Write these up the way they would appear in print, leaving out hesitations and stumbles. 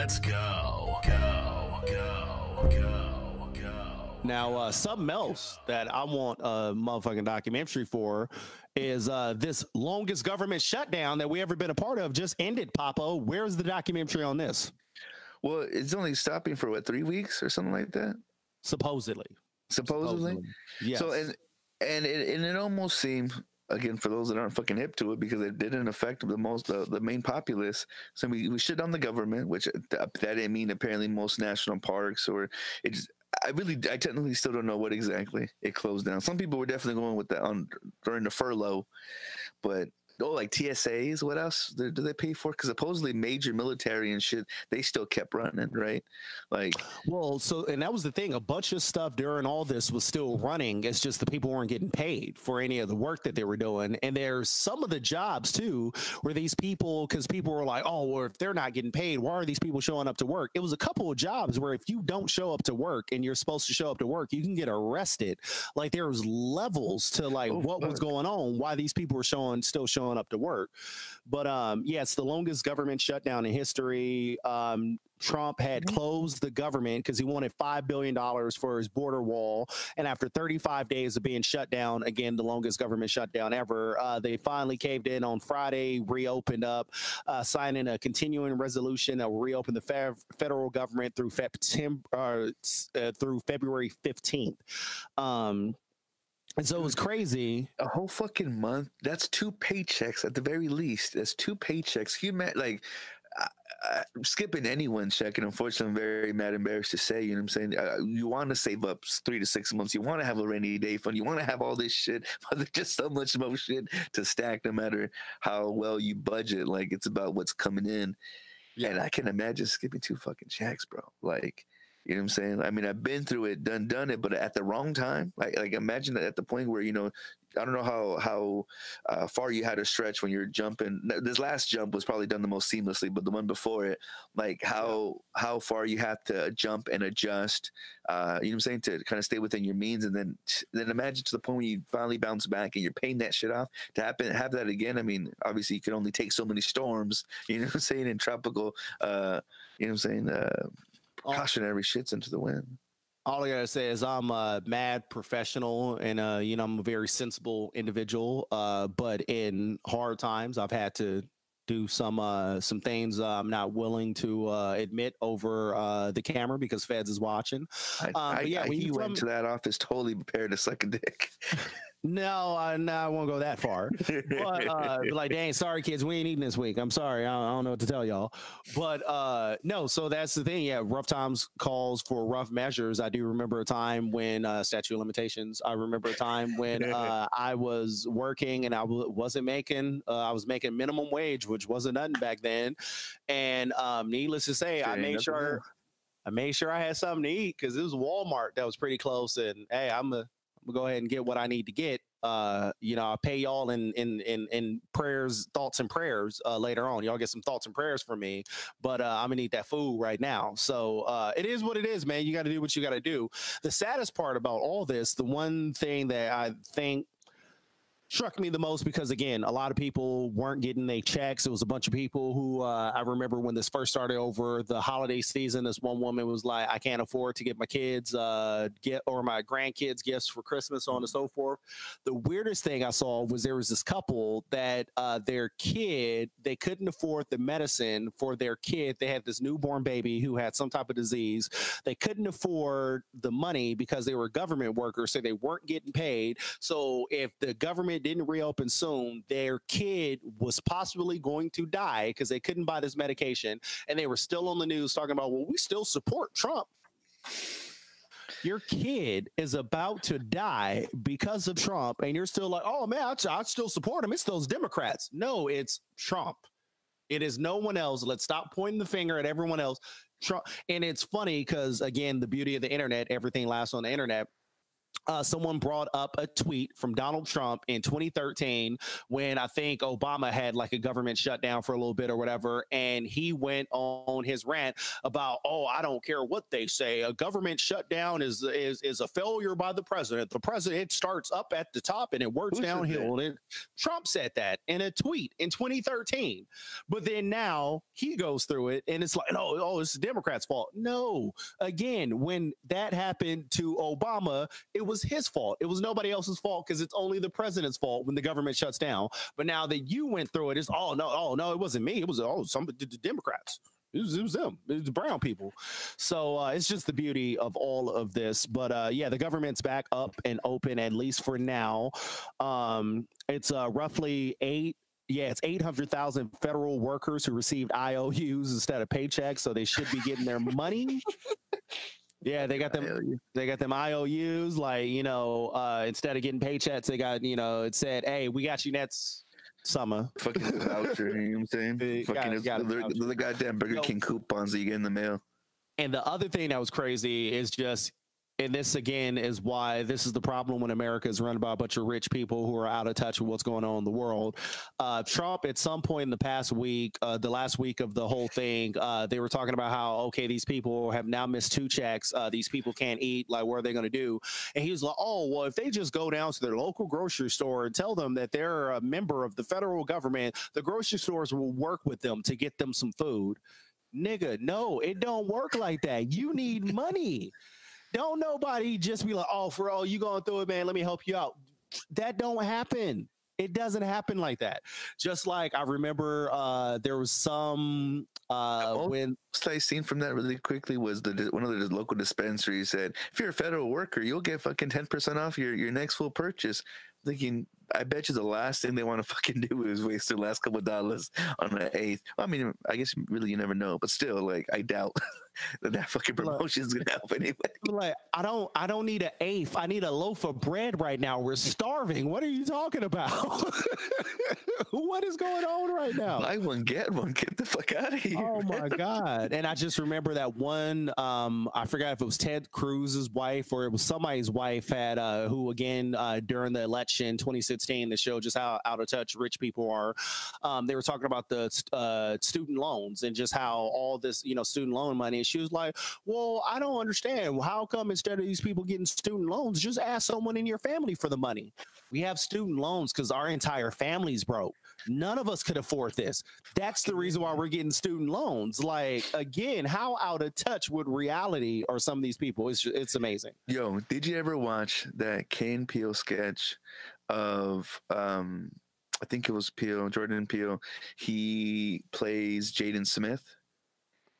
Let's go. Go, go, go, go. Now, something else that I want a motherfucking documentary for is this longest government shutdown that we ever been a part of just ended, Papo. Where's the documentary on this? Well, it's only stopping for what, 3 weeks or something like that? Supposedly. Yes. So, and it almost seemed, again, for those that aren't fucking hip to it, because it didn't affect the main populace. So we shit on the government, which that didn't mean apparently most national parks, or it just, I technically still don't know what exactly it closed down. Some people were definitely going with that during the furlough, but like TSAs, what else do they pay for? Because supposedly major military and shit, they still kept running, right? Like, well, so, and that was the thing. A bunch of stuff during all this was still running. It's just the people weren't getting paid for any of the work that they were doing. And there's some of the jobs too, where these people, because people were like, oh, well, if they're not getting paid, why are these people showing up to work? It was a couple of jobs where if you don't show up to work and you're supposed to show up to work, you can get arrested. Like there was levels to like what was going on, why these people were still showing up to work. But yeah, it's the longest government shutdown in history. Trump had closed the government because he wanted $5 billion for his border wall. And after 35 days of being shut down, again, the longest government shutdown ever, they finally caved in on Friday, reopened up, signing a continuing resolution that will reopen the federal government through February 15th. And so it was crazy. A whole fucking month. That's 2 paychecks at the very least. That's 2 paychecks. Like, skipping anyone's check, and unfortunately, I'm very mad, embarrassed to say, you know what I'm saying? You want to save up 3 to 6 months. You want to have a rainy day fund. You want to have all this shit, but there's just so much more shit to stack no matter how well you budget. Like, it's about what's coming in. Yeah. And I can imagine skipping 2 fucking checks, bro. Like, you know what I'm saying? I mean, I've been through it, done it, but at the wrong time. Like imagine that at the point where, you know, I don't know how far you had to stretch when you're jumping. This last jump was probably done the most seamlessly, but the one before it, like how far you have to jump and adjust, you know what I'm saying, to kind of stay within your means. And then imagine to the point when you finally bounce back and you're paying that shit off to have that again. I mean, obviously you can only take so many storms, you know what I'm saying, in tropical, you know what I'm saying, cautionary shits into the wind. All I gotta say is I'm a mad professional, and you know, I'm a very sensible individual. But in hard times, I've had to do some things I'm not willing to admit over the camera because Feds is watching. But yeah, you went to that office totally prepared to suck a dick. No, I won't go that far. But like, dang, sorry, kids, we ain't eating this week. I'm sorry. I don't know what to tell y'all. But no, so that's the thing. Yeah, rough times calls for rough measures. I do remember a time when statute of limitations. I remember a time when I was working and I wasn't making. I was making minimum wage, which wasn't nothing back then. And needless to say, I made sure I had something to eat because it was Walmart that was pretty close. And hey, I'm gonna go ahead and get what I need to get. You know, I'll pay y'all in prayers, thoughts and prayers later on. Y'all get some thoughts and prayers from me, but I'm gonna need that food right now. So it is what it is, man. You got to do what you got to do. The saddest part about all this, the one thing that I think struck me the most, because again, a lot of people weren't getting their checks. It was a bunch of people who I remember when this first started over the holiday season, this one woman was like, I can't afford to get my kids or my grandkids gifts for Christmas, so on and so forth. The weirdest thing I saw was there was this couple that their kid, they couldn't afford the medicine for their kid. They had this newborn baby who had some type of disease. They couldn't afford the money because they were government workers, so they weren't getting paid. So if the government didn't reopen soon, their kid was possibly going to die because they couldn't buy this medication, and they were still on the news talking about, well, we still support Trump. Your kid is about to die because of Trump, and you're still like, oh man, I still support him. It's those Democrats. No, it's Trump. It is no one else. Let's stop pointing the finger at everyone else. Trump. And it's funny because, again, the beauty of the internet, everything lasts on the internet. someone brought up a tweet from Donald Trump in 2013 when I think Obama had like a government shutdown for a little bit or whatever. And he went on his rant about, oh, I don't care what they say. A government shutdown is a failure by the president. The president starts up at the top and it works downhill. And Trump said that in a tweet in 2013. But then now he goes through it and it's like, oh, it's the Democrats' fault. No, again, when that happened to Obama, it was his fault. It was nobody else's fault because it's only the president's fault when the government shuts down. But now that you went through it, it's oh no, it wasn't me. It was somebody, the Democrats. It was them. It was the brown people. So it's just the beauty of all of this. But yeah, the government's back up and open, at least for now. It's roughly it's 800,000 federal workers who received IOUs instead of paychecks, so they should be getting their money. Yeah, they got them. They got them IOUs. Like, instead of getting paychecks, they got, it said, "Hey, we got you next summer." Fucking voucher. You know what I'm saying? Fucking the goddamn Burger King coupons that you get in the mail. And the other thing that was crazy is just, and this again is why this is the problem when America is run by a bunch of rich people who are out of touch with what's going on in the world. Trump, at some point in the past week, the last week of the whole thing, they were talking about how, okay, these people have now missed 2 checks. These people can't eat. Like, what are they going to do? And he was like, oh, well, if they just go down to their local grocery store and tell them that they're a member of the federal government, the grocery stores will work with them to get them some food. Nigga, no, it don't work like that. You need money. Don't nobody just be like, oh, for all you going through it, man, let me help you out. That don't happen. It doesn't happen like that. Just like I remember there was some when I seen from that really quickly was one of the local dispensaries said, if you're a federal worker, you'll get fucking 10% off your next full purchase. Thinking, I bet you the last thing they want to fucking do is waste their last couple of dollars on an eighth. Well, I mean, I guess really you never know, but still, like, I doubt that fucking promotion is gonna help anybody. Like, I don't need an eighth. I need a loaf of bread right now. We're starving. What are you talking about? What is going on right now? Buy one, get one. Get the fuck out of here. Oh my God. And I just remember that one, I forgot if it was Ted Cruz's wife or it was somebody's wife had, who again, during the election 2016, that showed just how out of touch rich people are. They were talking about the student loans and just how all this, student loan money. And she was like, well, I don't understand. How come instead of these people getting student loans, just ask someone in your family for the money? We have student loans because our entire family's broke. None of us could afford this. That's the reason why we're getting student loans. Like, again, how out of touch with reality are some of these people? It's amazing. Yo, did you ever watch that Key and Peele sketch of I think it was Jordan Peele? He plays Jaden Smith.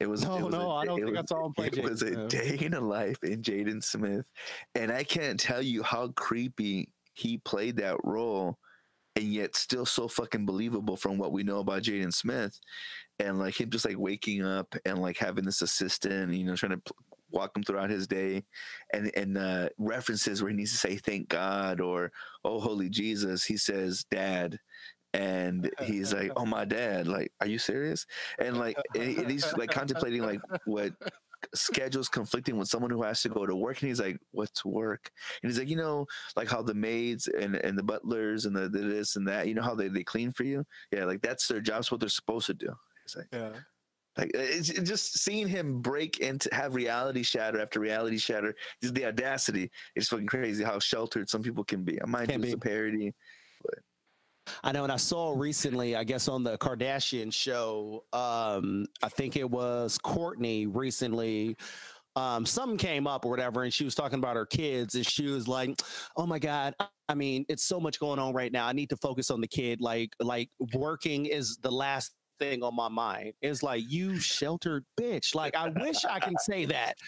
I don't think I saw him play Jaden. It was a day in a life in Jaden Smith, and I can't tell you how creepy he played that role, and yet still so fucking believable from what we know about Jaden Smith, and like him just like waking up and like having this assistant, trying to walk him throughout his day, and references where he needs to say thank God or oh holy Jesus, he says dad. And he's like, oh, my dad, like, are you serious? And like, and he's like contemplating like what schedules conflicting with someone who has to go to work. And he's like, what's work? And he's like, like how the maids and the butlers and the this and that, how they clean for you. Yeah. Like that's their job. It's what they're supposed to do. It's like, yeah. Like it's just seeing him break into have reality shatter after reality shatter. Just the audacity. It's fucking crazy how sheltered some people can be. I might do a parody, but. I know, and I saw recently, I guess on the Kardashian show, I think it was Courtney recently, something came up or whatever, and she was talking about her kids, and she was like, oh my God, I mean, it's so much going on right now. I need to focus on the kid. Like working is the last thing on my mind. It's like, you sheltered bitch. Like, I wish I can say that.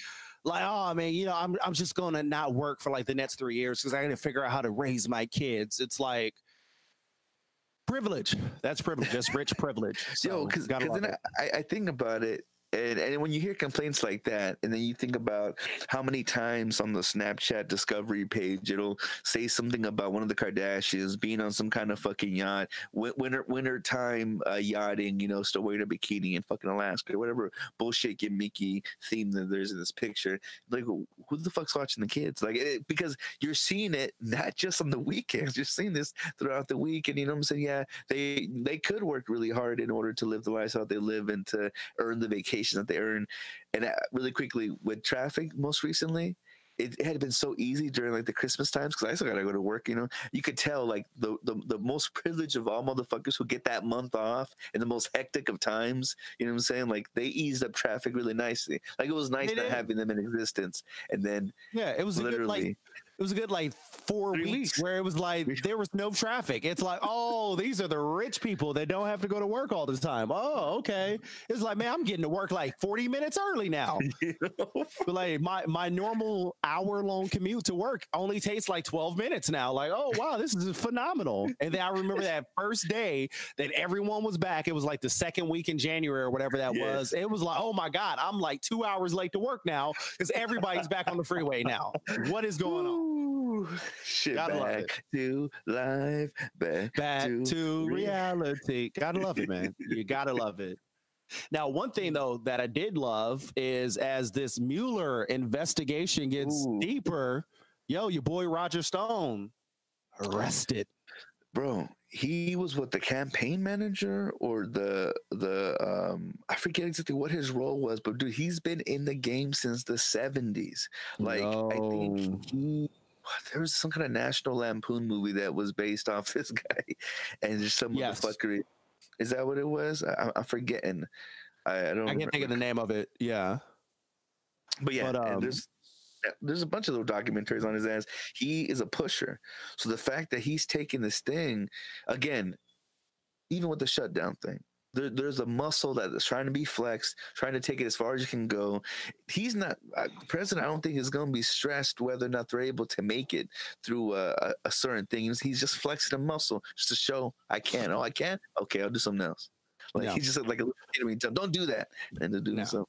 Like, oh man, I'm just going to not work for like the next 3 years because I got to figure out how to raise my kids. It's like, privilege. That's privilege. That's rich privilege. So, because then I think about it, And when you hear complaints like that, and then you think about how many times on the Snapchat discovery page it'll say something about one of the Kardashians being on some kind of fucking yacht, winter time yachting, you know, still wearing a bikini in fucking Alaska or whatever bullshit gimmicky theme that there's in this picture. Like, who the fuck's watching the kids? Like, because you're seeing it not just on the weekends, you're seeing this throughout the week, and you know what I'm saying? Yeah, they could work really hard in order to live the lifestyle they live and to earn the vacation that they earn. And really quickly, with traffic most recently, it had been so easy during like the Christmas times because I still gotta go to work. You know, you could tell like the most privileged of all motherfuckers who get that month off in the most hectic of times. You know what I'm saying? Like they eased up traffic really nicely. Like it was nice not having them in existence. And then it was literally. It was a good like 4 weeks where it was like there was no traffic. It's like, oh, these are the rich people that don't have to go to work all the time. Oh, okay. It's like, man, I'm getting to work like 40 minutes early now. But like my normal hour-long commute to work only takes like 12 minutes now. Like, oh wow, this is phenomenal. And then I remember that first day that everyone was back. It was like the second week in January or whatever that was. It was like, oh my God, I'm like 2 hours late to work now because everybody's back on the freeway now. What is going on? Shit, back to life, back to reality. Gotta love it, man. You gotta love it. Now, one thing though that I did love is as this Mueller investigation gets deeper, your boy Roger Stone arrested. Bro, he was what, the campaign manager or the I forget exactly what his role was, but dude, he's been in the game since the 70s. Like I think there was some kind of National Lampoon movie that was based off this guy, and just some motherfuckery. Is that what it was? I'm forgetting. I can't think of the name of it. Yeah, but yeah, and there's a bunch of little documentaries on his ass. He is a pusher, so the fact that he's taking this thing again, even with the shutdown thing. There's a muscle that is trying to be flexed, trying to take it as far as you can go. He's not, the president, I don't think is going to be stressed whether or not they're able to make it through a certain thing. He's just flexing a muscle just to show, I can. Oh, I can? Okay, I'll do something else. Like he's just like a little kid, don't do that. And to do something.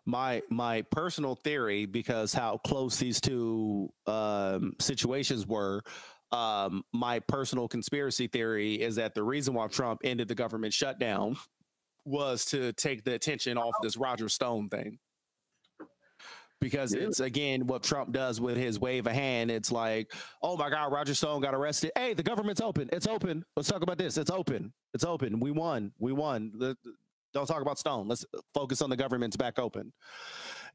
My personal theory, because how close these two situations were, my personal conspiracy theory is that the reason why Trump ended the government shutdown was to take the attention off this Roger Stone thing. Because it's, again, what Trump does with his wave of hand. It's like, oh my God, Roger Stone got arrested. Hey, the government's open. It's open. Let's talk about this. It's open. It's open. We won. Don't talk about Stone. Let's focus on the government's back open.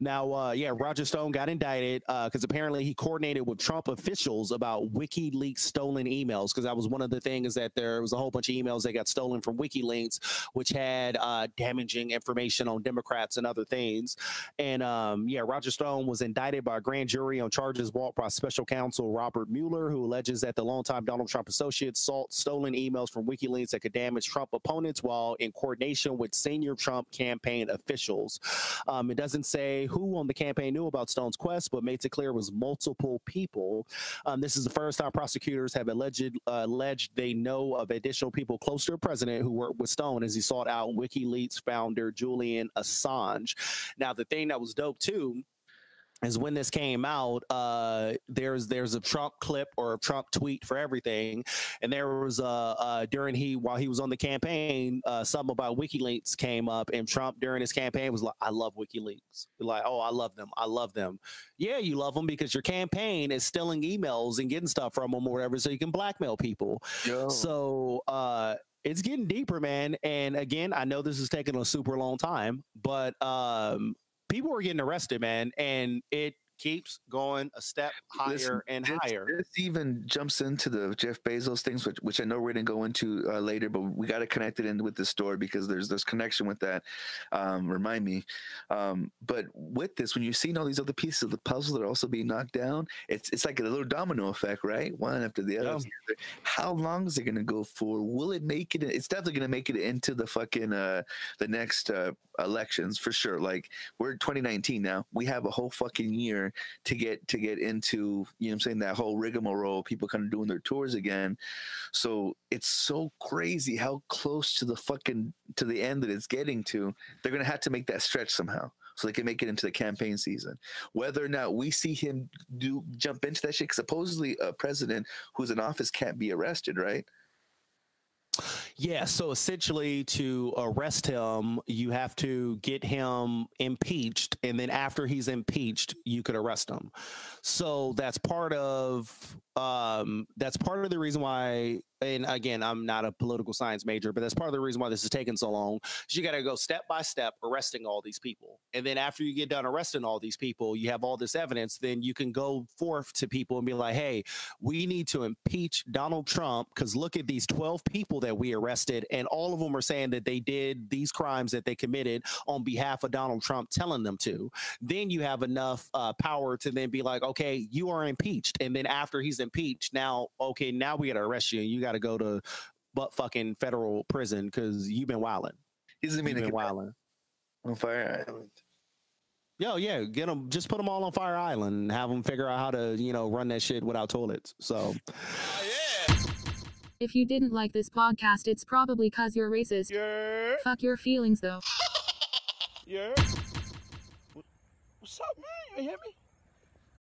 Now, Roger Stone got indicted because apparently he coordinated with Trump officials about WikiLeaks stolen emails, because that was one of the things, that there was a whole bunch of emails that got stolen from WikiLeaks, which had damaging information on Democrats and other things. And Roger Stone was indicted by a grand jury on charges brought by special counsel Robert Mueller, who alleges that the longtime Donald Trump associate sought stolen emails from WikiLeaks that could damage Trump opponents while in coordination with senior Trump campaign officials. It doesn't say who on the campaign knew about Stone's quest, but makes it clear it was multiple people. This is the first time prosecutors have alleged they know of additional people close to the president who worked with Stone as he sought out WikiLeaks founder Julian Assange. Now, the thing that was dope too is when this came out, there's a Trump clip or a Trump tweet for everything, and there was while he was on the campaign, something about WikiLeaks came up, and Trump during his campaign was like, "I love WikiLeaks." Like, "Oh, I love them. I love them." Yeah, you love them because your campaign is stealing emails and getting stuff from them or whatever, so you can blackmail people. So it's getting deeper, man. And again, I know this is taking a super long time, but people are getting arrested, man, and it keeps going a step higher and higher. This even jumps into the Jeff Bezos things, which I know we're going to go into later, but we got to connect it in with the story because there's connection with that. Remind me. But with this, when you're seeing all these other pieces of the puzzle that are also being knocked down, it's like a little domino effect, right? One after the other. How long is it going to go for? Will it make it? It's definitely going to make it into the fucking the next elections for sure. Like, we're in 2019 now. We have a whole fucking year sooner to get into, you know what I'm saying, that whole rigmarole, people kind of doing their tours again. So it's so crazy how close to the end that it's getting to. They're gonna have to make that stretch somehow so they can make it into the campaign season. Whether or not we see him jump into that shit, because supposedly a president who's in office can't be arrested, right? Yeah, so essentially to arrest him, you have to get him impeached, and then after he's impeached, you could arrest him. So that's part of the reason why. And again, I'm not a political science major, but that's part of the reason why this is taking so long. You got to go step by step arresting all these people. And then after you get done arresting all these people, you have all this evidence, then you can go forth to people and be like, hey, we need to impeach Donald Trump because look at these 12 people that we arrested. And all of them are saying that they did these crimes that they committed on behalf of Donald Trump telling them to. Then you have enough power to then be like, okay, you are impeached. And then after he's impeached, now we got to arrest you. And you got to go to butt fucking federal prison because you've been wilding. He's been wilding on Fire Island. Yo, yeah, get them. Just put them all on Fire Island and have them figure out how to, run that shit without toilets. So, yeah. If you didn't like this podcast, it's probably because you're racist. Yeah. Fuck your feelings, though. Yeah. What's up, man? You hear me?